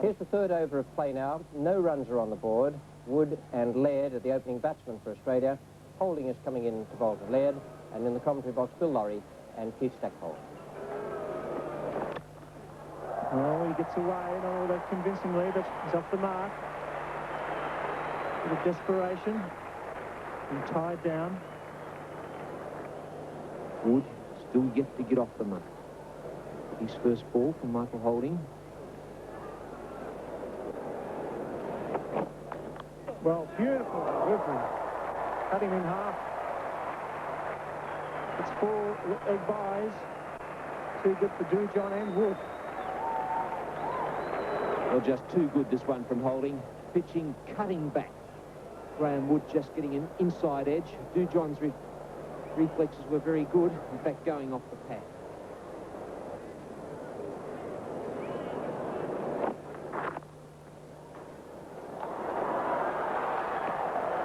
Here's the third over of play now. No runs are on the board. Wood and Laird are the opening batsmen for Australia. Holding is coming in to bowl to Laird, and in the commentary box, Bill Laurie and Keith Stackpole. Oh, he gets away, not all that convincingly, but he's off the mark. Bit of desperation. And tied down. Wood still yet to get off the mark. His first ball from Michael Holding. Well, beautiful delivery. Cut him in half. It's 4 leg buys. Too good for Dujon and Wood. Well, just too good, this one from Holding. Pitching, cutting back. Graham Wood just getting an inside edge. Dujon's reflexes were very good. In fact, going off the pad.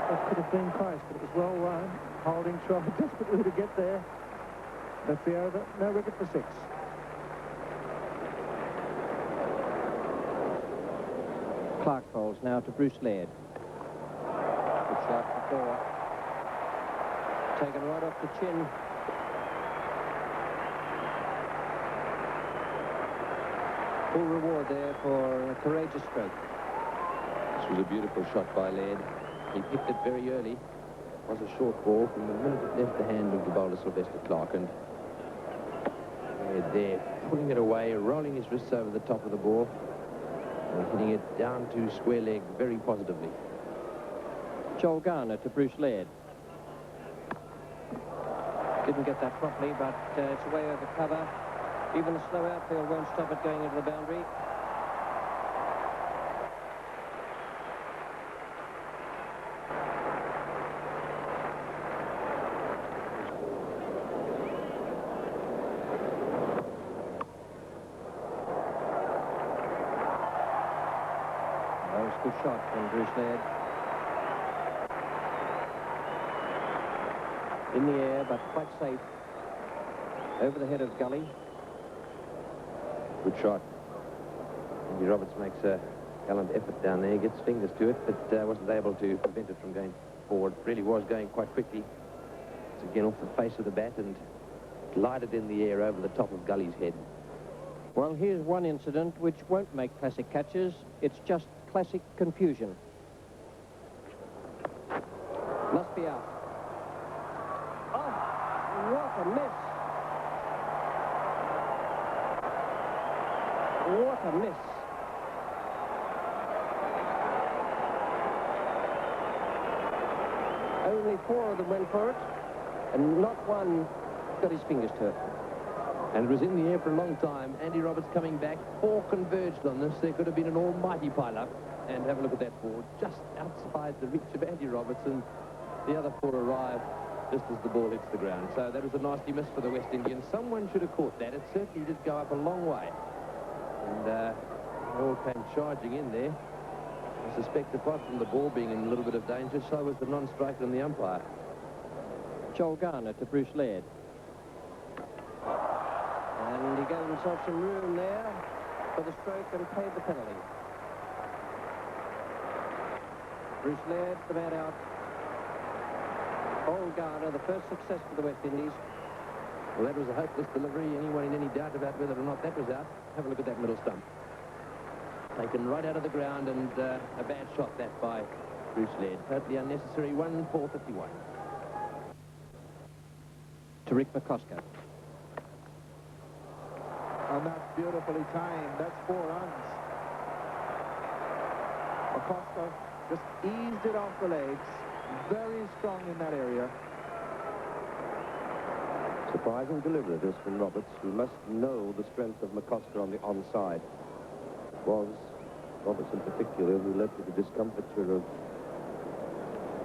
That could have been close, but it was well run. Holding tried desperately to get there. That's the over. No wicket for 6. Clark bowls now to Bruce Laird. Good shot for 4. Taken right off the chin. Full reward there for a courageous stroke. This was a beautiful shot by Laird. He picked it very early. It was a short ball from the minute it left the hand of the bowler Sylvester Clark, and Laird there, pulling it away, rolling his wrists over the top of the ball, and hitting it down to square leg very positively. Joel Garner to Bruce Laird. Didn't get that properly, but it's away over cover. Even the slow outfield won't stop it going into the boundary. That was a good shot from Bruce Laird. In the air, but quite safe. Over the head of Gully. Good shot. Andy Roberts makes a gallant effort down there, gets fingers to it, but wasn't able to prevent it from going forward. Really was going quite quickly. It's again off the face of the bat and glided in the air over the top of Gully's head. Well, here's one incident which won't make classic catches. It's just classic confusion. Must be out. Oh, what a miss. What a miss. Only 4 of them went for it, and not one got his fingers to it. And it was in the air for a long time. Andy Roberts coming back. 4 converged on this. There could have been an almighty pile-up. And have a look at that ball. Just outside the reach of Andy Roberts, and the other 4 arrived just as the ball hits the ground. So that was a nasty miss for the West Indians. Someone should have caught that. It certainly did go up a long way. And they all came charging in there. I suspect, apart from the ball being in a little bit of danger, so was the non-striker and the umpire. Joel Garner to Bruce Laird. And he gave himself some room there for the stroke and paid the penalty. Bruce Laird, the man out. Joel Garner, the first success for the West Indies. Well, that was a hopeless delivery. Anyone in any doubt about whether or not that was out? Have a look at that middle stump. Taken right out of the ground, and a bad shot that by Bruce Laird. Totally unnecessary. 1-4-51. To Rick McCosco. And that's beautifully timed. That's 4 runs. Acosta just eased it off the legs. Very strong in that area. Surprising deliberateness from Roberts, who must know the strength of McCosker on the onside. It was Roberts in particular who led to the discomfiture of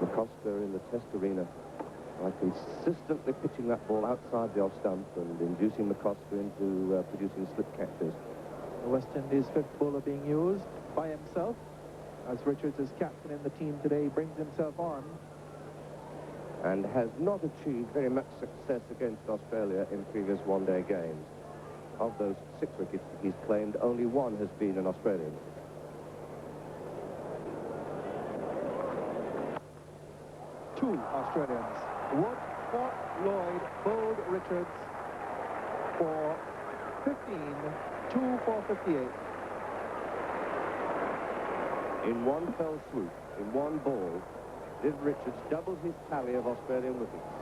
McCosker in the Test arena by consistently pitching that ball outside the off stump and inducing McCosker into producing slip catches. The West Indies' 5th bowler being used by himself, as Richards is captain in the team today, brings himself on. And has not achieved very much success against Australia in previous one-day games. Of those 6 wickets that he's claimed, only 1 has been an Australian. two Australians. Wood fought Lloyd, bowled Richards for 15, 2 for 58. In one fell swoop, in one ball, did Richards double his tally of Australian wickets,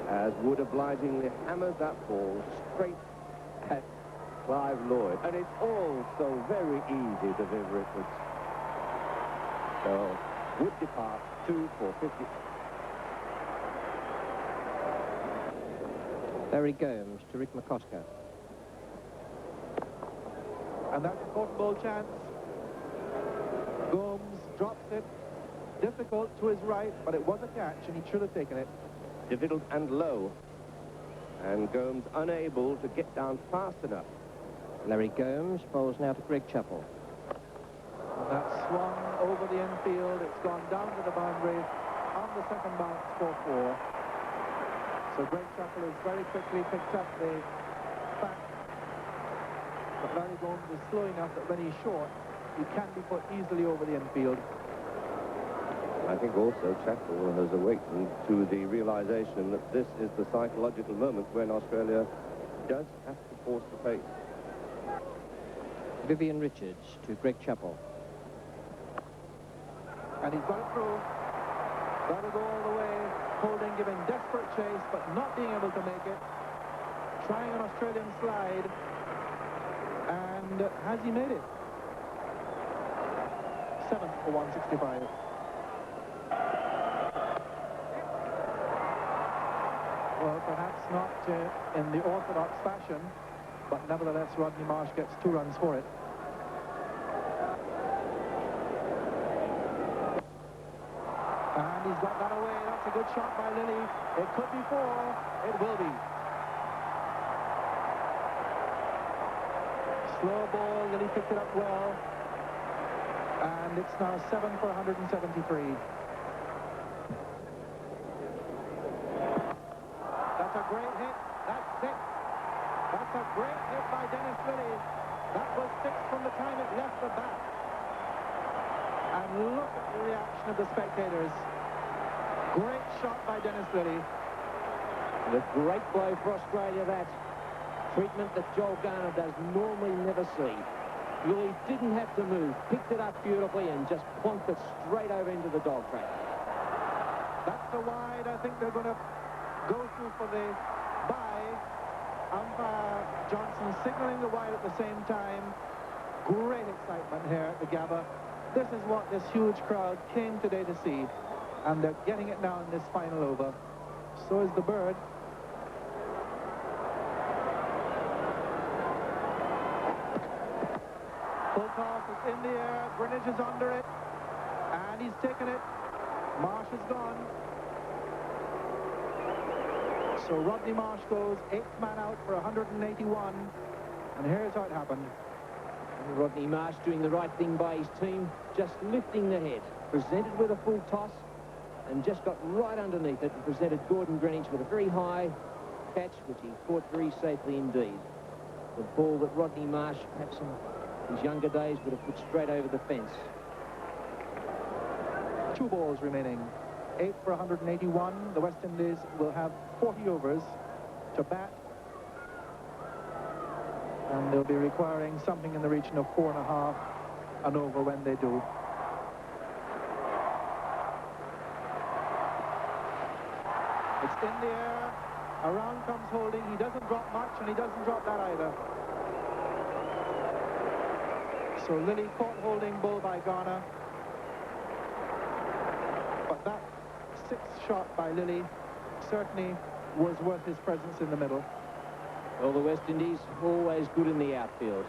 as Wood obligingly hammered that ball straight at Clive Lloyd. And it's all so very easy to Viv Richards. So Wood departs 2 for 50. Barry Gomes to Rick McCosker. And that's a fourth ball chance. Gomes drops it. Difficult to his right, but it was a catch, and he should have taken it. Difficult and low. And Gomes unable to get down fast enough. Larry Gomes bowls now to Greg Chappell. And that swung over the infield. It's gone down to the boundary on the second bounce for 4. So Greg Chappell has very quickly picked up the fact that Larry Gomes is slow enough that when he's short, he can be put easily over the infield. I think also Chappell has awakened to the realization that this is the psychological moment when Australia does have to force the pace. Vivian Richards to Greg Chappell. And he's got it through. Got to go all the way. Holding, giving desperate chase, but not being able to make it. Trying an Australian slide. And has he made it? 7 for 165. Well, perhaps not in the orthodox fashion, but nevertheless, Rodney Marsh gets 2 runs for it. And he's got that away. That's a good shot by Lilly. It could be 4. It will be. Slow ball. Lilly picked it up well. And it's now 7 for 173. That's a great hit. That's 6. That's a great hit by Dennis Lilly. That was 6 from the time it left the bat. And look at the reaction of the spectators. Great shot by Dennis Lilly. And a great blow for Australia, that. Treatment that Joel Garner does normally never see. Lilly didn't have to move, picked it up beautifully and just plonked it straight over into the dog track. That's a wide. I think they're going to go through for the bye. Umpire Johnson signaling the wide at the same time. Great excitement here at the Gabba. This is what this huge crowd came today to see. And they're getting it now in this final over. So is the bird. Full toss is in the air. Greenwich is under it. And he's taken it. Marsh is gone. So Rodney Marsh goes 8th man out for 181. And here's how it happened. And Rodney Marsh doing the right thing by his team, just lifting the head, presented with a full toss, and just got right underneath it and presented Gordon Greenwich with a very high catch, which he caught very safely indeed. The ball that Rodney Marsh, perhaps in his younger days, would have put straight over the fence. 2 balls remaining. 8 for 181. The West Indies will have 40 overs to bat. And they'll be requiring something in the region of 4.5 an over when they do. It's in the air. Around comes Holding. He doesn't drop much, and he doesn't drop that either. So Lilly caught Holding, bull by Garner. But that 6th shot by Lilly certainly was worth his presence in the middle. Well, the West Indies always good in the outfield.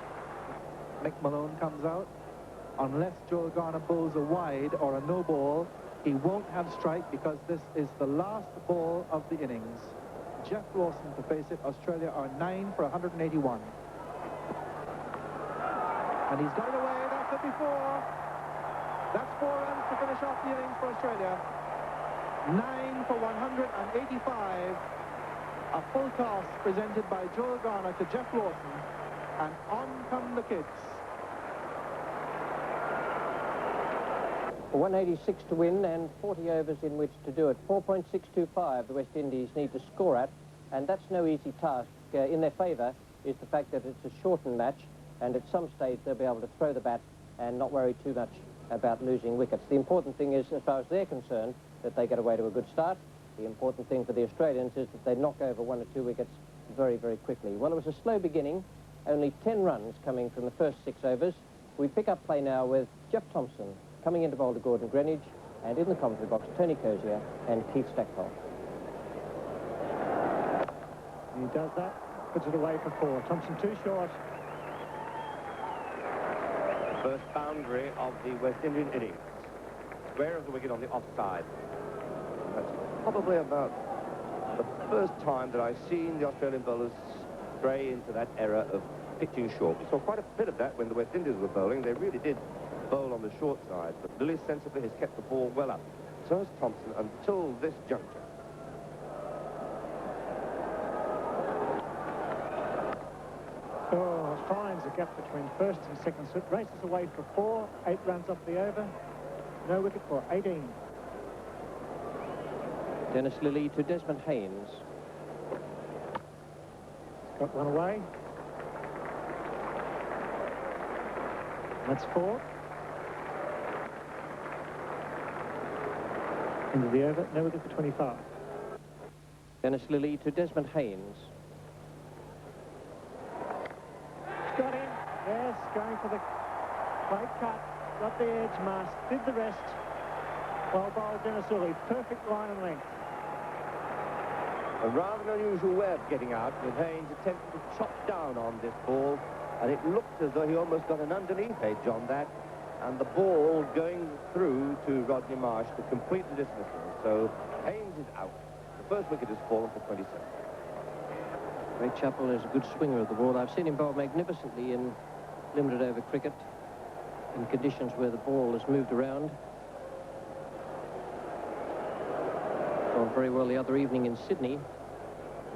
Mick Malone comes out. Unless Joel Garner bowls a wide or a no ball, he won't have strike because this is the last ball of the innings. Jeff Lawson to face it. Australia are 9 for 181. And he's got it away. That's it before. That's 4 runs to finish off the innings for Australia. 9 for 185. A full toss presented by Joel Garner to Jeff Lawson. And on come the kids. 186 to win and 40 overs in which to do it. 4.625 the West Indies need to score at, and that's no easy task. In their favour is the fact that it's a shortened match, and at some stage they'll be able to throw the bat and not worry too much about losing wickets. The important thing is, as far as they're concerned, that they get away to a good start. The important thing for the Australians is that they knock over 1 or 2 wickets very, very quickly. Well, it was a slow beginning, only 10 runs coming from the first 6 overs. We pick up play now with Jeff Thompson coming into bowl to Gordon Greenidge, and in the commentary box, Tony Cozier and Keith Stackpole. He does that, puts it away for 4. Thompson too short. First boundary of the West Indian innings. Square of the wicket on the offside. That's probably about the first time that I've seen the Australian bowlers stray into that era of pitching short. We saw quite a bit of that when the West Indies were bowling. They really did bowl on the short side, but Lilly sensibly has kept the ball well up. So has Thompson until this juncture. Oh, finds a gap between first and second slip. Races away for 4. 8 runs off the over. No wicket for 18. Dennis Lilly to Desmond Haynes. Got one away. That's 4. Into the over. No wicket for 25. Dennis Lilly to Desmond Haynes. Got him. Yes, going for the plate cut. Got the edge mask. Did the rest. Well bowled Dennis Lilly. Perfect line and length. A rather unusual way of getting out, with Haynes attempting to chop down on this ball, and it looked as though he almost got an underneath edge on that, and the ball going through to Rodney Marsh to complete the dismissal. So Haynes is out. The first wicket has fallen for 27. Greg Chappell is a good swinger of the ball. I've seen him bowl magnificently in limited over cricket in conditions where the ball has moved around. Gone very well the other evening in Sydney,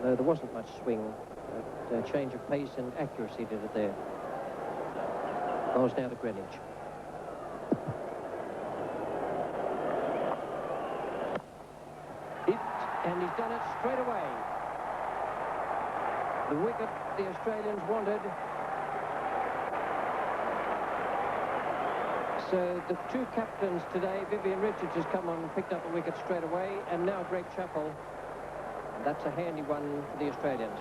though there wasn't much swing. But change of pace and accuracy did it there. Bowls now to Greenidge. And he's done it straight away. The wicket the Australians wanted. So the 2 captains today, Vivian Richards has come on and picked up a wicket straight away, and now Greg Chappell. That's a handy one for the Australians.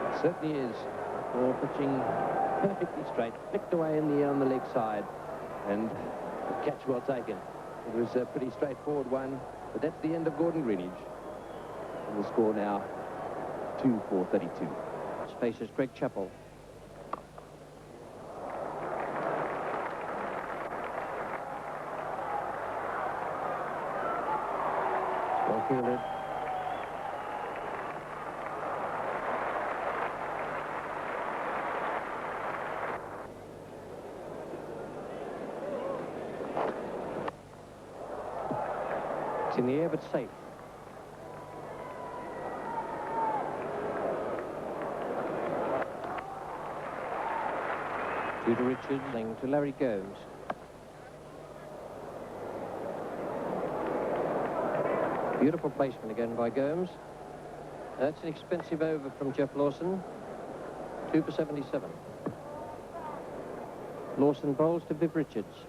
It certainly is. Ball pitching perfectly straight, flicked away in the air on the leg side, and a catch well taken. It was a pretty straightforward one, but that's the end of Gordon Greenidge. And the score now 2-4-32. Space is Greg Chappell. Well fielded. It's in the air, but safe. To Richards, and to Larry Gomes. Beautiful placement again by Gomes. That's an expensive over from Jeff Lawson. 2 for 77. Lawson bowls to Viv Richards.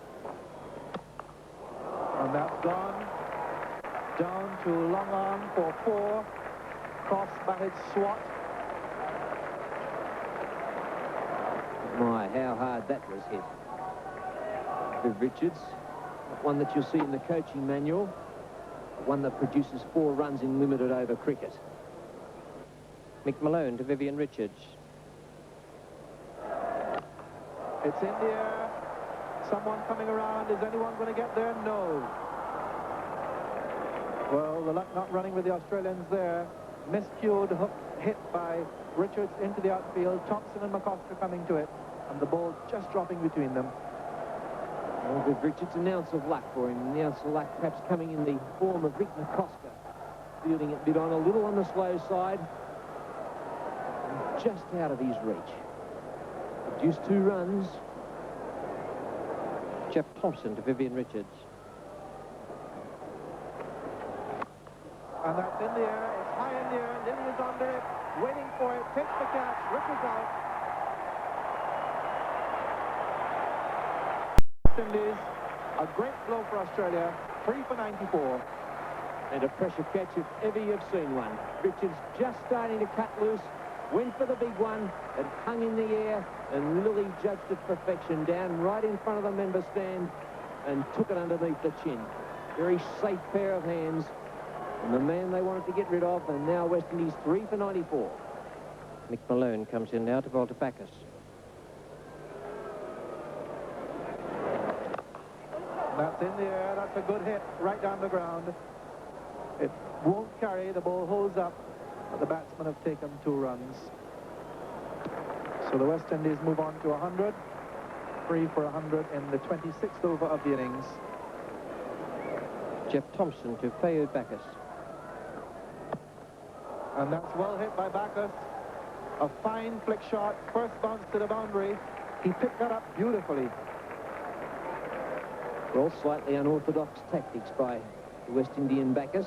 And that's gone. Down to long arm for 4. Cross-batted swat. My, how hard that was hit. Viv Richards, one that you'll see in the coaching manual, one that produces 4 runs in limited over cricket. Mick Malone to Vivian Richards. It's in the air. Someone coming around. Is anyone going to get there? No. Well, the luck not running with the Australians there. Miscued hook hit by Richards into the outfield. Thompson and McCosker coming to it. And the ball just dropping between them. Well, Viv Richards, an ounce of luck for him. An ounce of luck perhaps coming in the form of Rick McCosker. Fielding it bit on a little on the slow side. And just out of his reach. Produced 2 runs. Jeff Thompson to Vivian Richards. And that's in the air. It's high in the air. Lily is under it, waiting for it. Takes the catch. Richards out. West Indies, a great blow for Australia. 3 for 94. And a pressure catch if ever you've seen one. Richards just starting to cut loose. Went for the big one. It hung in the air, and Lily judged it perfection down right in front of the member stand and took it underneath the chin. Very safe pair of hands. And the man they wanted to get rid of, and now West Indies 3 for 94. Mick Malone comes in now to bowl to Backus. That's in the air. That's a good hit right down the ground. It won't carry. The ball holds up. But the batsmen have taken 2 runs. So the West Indies move on to 100. 3 for 100 in the 26th over of the innings. Jeff Thompson to Fayed Backus. And that's well hit by Backus. A fine flick shot. First bounce to the boundary. He picked that up beautifully. Well, slightly unorthodox tactics by the West Indian Backus.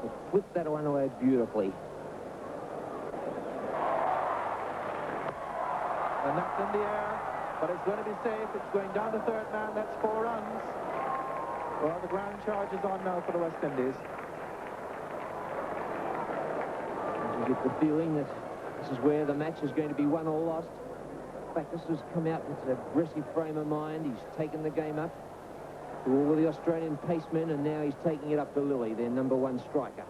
He flipped that one away beautifully. And that's in the air, but it's going to be safe. It's going down to third man. That's 4 runs. Well, the ground charge is on now for the West Indies. You get the feeling that this is where the match is going to be won or lost. Backus has come out with an aggressive frame of mind. He's taken the game up to all of the Australian pacemen, and now he's taking it up to Lily, their #1 striker.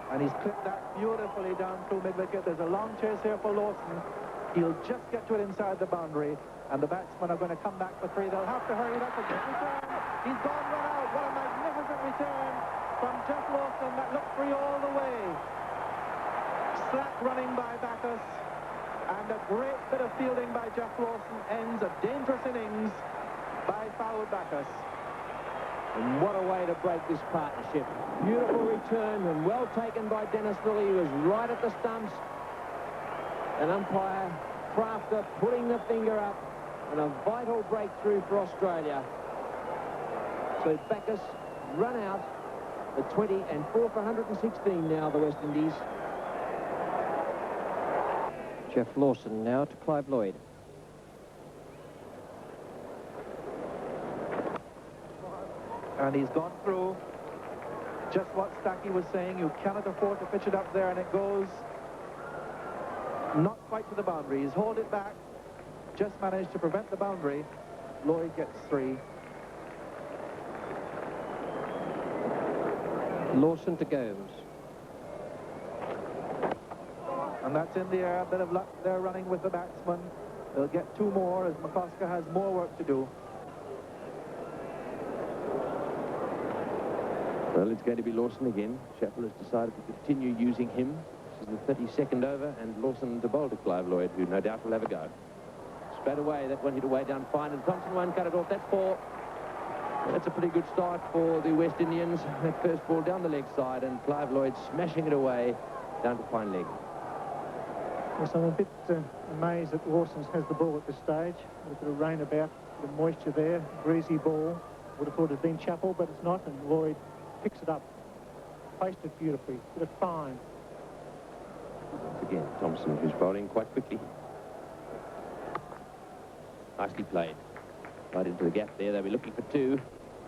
And he's clipped that beautifully down through mid-wicket. There's a long chase here for Lawson. He'll just get to it inside the boundary, and the batsmen are going to come back for 3. They'll have to hurry. That's a good return. He's gone run out. What a magnificent return from Jeff Lawson. That looked free all the way. Slack running by Backus, and a great bit of fielding by Jeff Lawson ends a dangerous innings by Fayed Backus. And what a way to break this partnership. Beautiful return and well taken by Dennis Lilly. He was right at the stumps. An umpire, Crafter, putting the finger up, and a vital breakthrough for Australia. So Backus run out at 20 and 4 for 116 now, the West Indies. Jeff Lawson now to Clive Lloyd. And he's gone through. Just what Stacky was saying, you cannot afford to pitch it up there, and it goes not quite to the boundary. He's hauled it back, just managed to prevent the boundary. Lloyd gets 3. Lawson to Gomes. And that's in the air. A bit of luck there running with the batsman. They'll get 2 more as McCosker has more work to do. Well, it's going to be Lawson again. Chappell has decided to continue using him. This is the 32nd over, and Lawson to bowl to Clive Lloyd, who no doubt will have a go. Straight away, that one hit away down fine, and Thompson one cut it off. That's 4. Well, that's a pretty good start for the West Indians. That first ball down the leg side, and Clive Lloyd smashing it away down to fine leg. Yes, I'm a bit amazed that Lawson has the ball at this stage. A bit of rain about, a bit of moisture there, breezy ball. Would have thought it had been Chappell, but it's not, and Lloyd picks it up, placed it beautifully, bit of fine. Once again, Thompson, who's bowling quite quickly. Nicely played. Right into the gap there. They'll be looking for 2.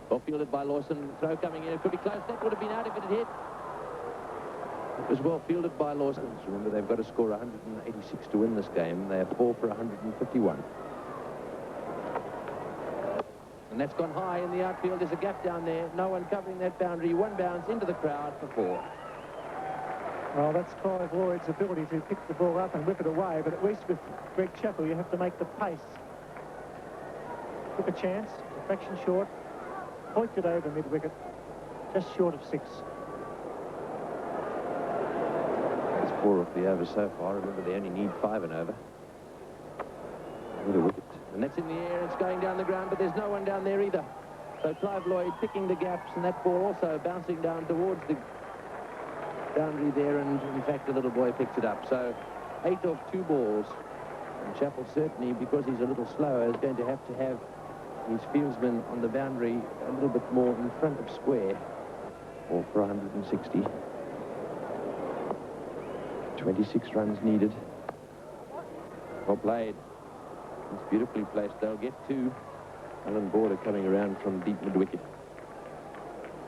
Well fielded by Lawson. Throw coming in. It could be close. That would have been out if it had hit. It was well fielded by Lawson. Remember, they've got to score 186 to win this game. They are 4 for 151. And that's gone high in the outfield. There's a gap down there. No one covering that boundary. 1 bounce into the crowd for 4. Well, that's Clive Lloyd's ability to pick the ball up and whip it away, but at least with Greg Chappell, you have to make the pace. Took a chance, a fraction short, pointed it over mid-wicket, just short of 6. It's 4 off the over so far. Remember, they only need 5 and over. What a wicket. And that's in the air. It's going down the ground, but there's no one down there either. So Clive Lloyd picking the gaps, and that ball also bouncing down towards the boundary there, and in fact the little boy picks it up. So 8 off 2 balls. And Chappell certainly, because he's a little slower, is going to have his fieldsman on the boundary a little bit more in front of square. All for 160. 26 runs needed. Well played. It's beautifully placed. They'll get 2. Alan Border coming around from deep mid-wicket.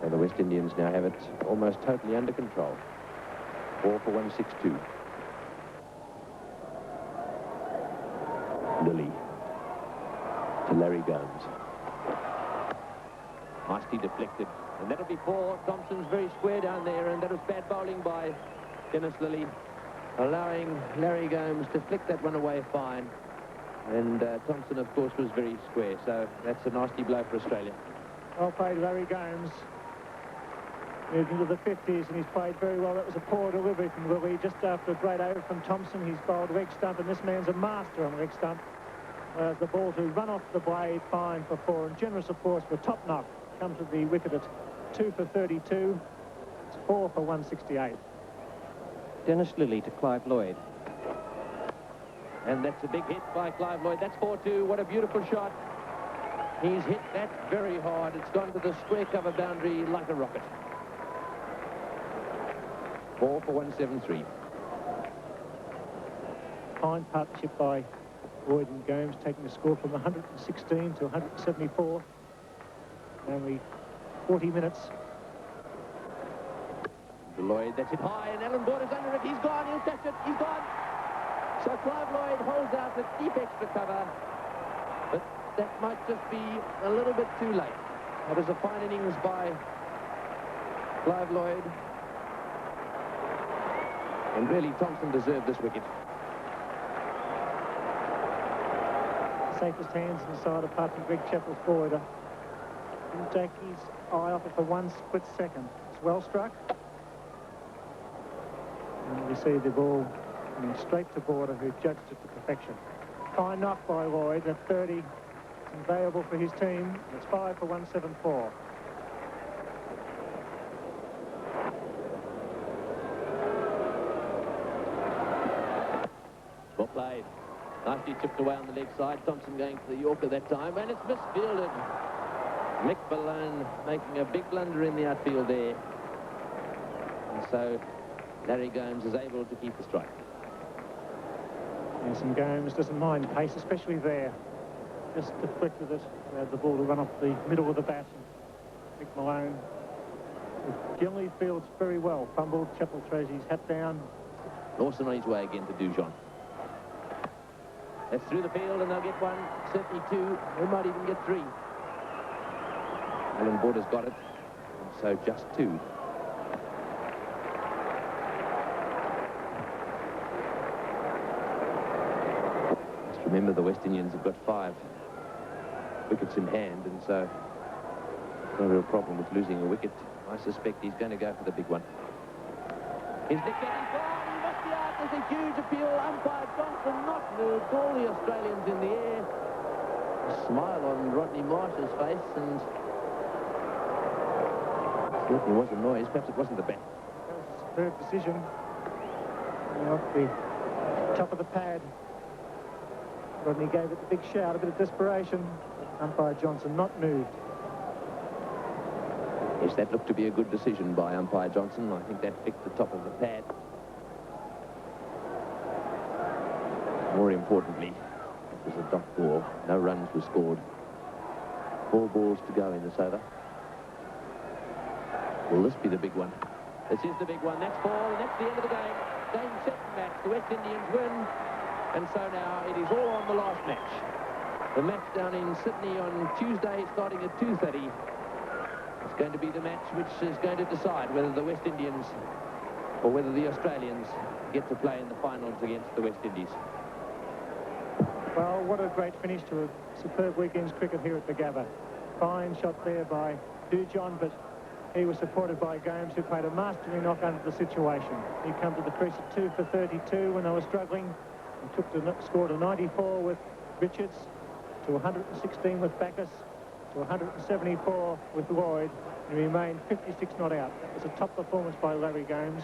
So the West Indians now have it almost totally under control. 4 for 162. Lilly to Larry Gomes. Nicely deflected. And that'll be 4. Thompson's very square down there, and that was bad bowling by Dennis Lilly, allowing Larry Gomes to flick that one away fine. And Thompson, of course, was very square, so that's a nasty blow for Australia. Well played, Larry Gomes. Moved into the 50s, and he's played very well. That was a poor delivery from Lilly. Just after a great over from Thompson, he's bowled leg stump, and this man's a master on leg stump. The ball to run off the blade, fine for 4, and generous, of course, for top knock. Comes to the wicket at 2 for 32. It's 4 for 168. Dennis Lilly to Clive Lloyd. And that's a big hit by Clive Lloyd. That's 4-2. What a beautiful shot. He's hit that very hard. It's gone to the square cover boundary like a rocket. 4 for 173. Fine partnership by Lloyd and Gomes, taking the score from 116 to 174. Only 40 minutes. To Lloyd, that's it high, and Alan Border's under it. He's gone. He'll catch it. He's gone. So Clive Lloyd holds out a deep extra cover, but that might just be a little bit too late. That was a fine innings by Clive Lloyd. And really, Thompson deserved this wicket. Safest hands inside apart from Greg Chappell's forward. Didn't take his eye off it for 1 split second. It's well struck. And we see the ball coming straight to Border, who judged it to perfection. Fine knock by Lloyd at 30. It's invaluable for his team. It's 5 for 174. Well played. Nicely tipped away on the leg side. Thompson going for the Yorker that time, and it's misfielded. Mick Balone making a big blunder in the outfield there. And so Larry Gomes is able to keep the strike. Yes, and Gomes doesn't mind pace, especially there. Just deflected it, allowed the ball to run off the middle of the bat. Mick Malone generally fields very well. Fumbled, Chappell throws his hat down. Lawson on his way again to Dujon. That's through the field, and they'll get 1, certainly 2. They might even get 3. Alan Border's got it, and so just 2. Just remember, the West Indians have got 5 wickets in hand, and so no real problem with losing a wicket. I suspect he's going to go for the big one. He's nicked it, he's gone, he must be out. There's a huge appeal. Umpire Johnson not moved. All the Australians in the air. A smile on Rodney Marsh's face, and certainly was a noise. Perhaps it wasn't the bat. That was a superb decision. Off the top of the pad. Rodney gave it the big shout, a bit of desperation. Umpire Johnson not moved. Yes, that looked to be a good decision by umpire Johnson. I think that picked the top of the pad. More importantly, it was a dot ball. No runs were scored. 4 balls to go in this over. Will this be the big one? This is the big one. That's 4, and that's the end of the game. Game 7 match. The West Indians win. And so now it is all on the last match. The match down in Sydney on Tuesday, starting at 2:30. It's going to be the match which is going to decide whether the West Indians or whether the Australians get to play in the finals against the West Indies. Well, what a great finish to a superb weekend's cricket here at the Gabba. Fine shot there by Dujon, but he was supported by Gomes, who played a masterly knock under the situation. He come to the crease at 2 for 32 when they were struggling, and scored a 94 with Richards, to 116 with Backus, to 174 with Lloyd, and he remained 56 not out. It was a top performance by Larry Gomes.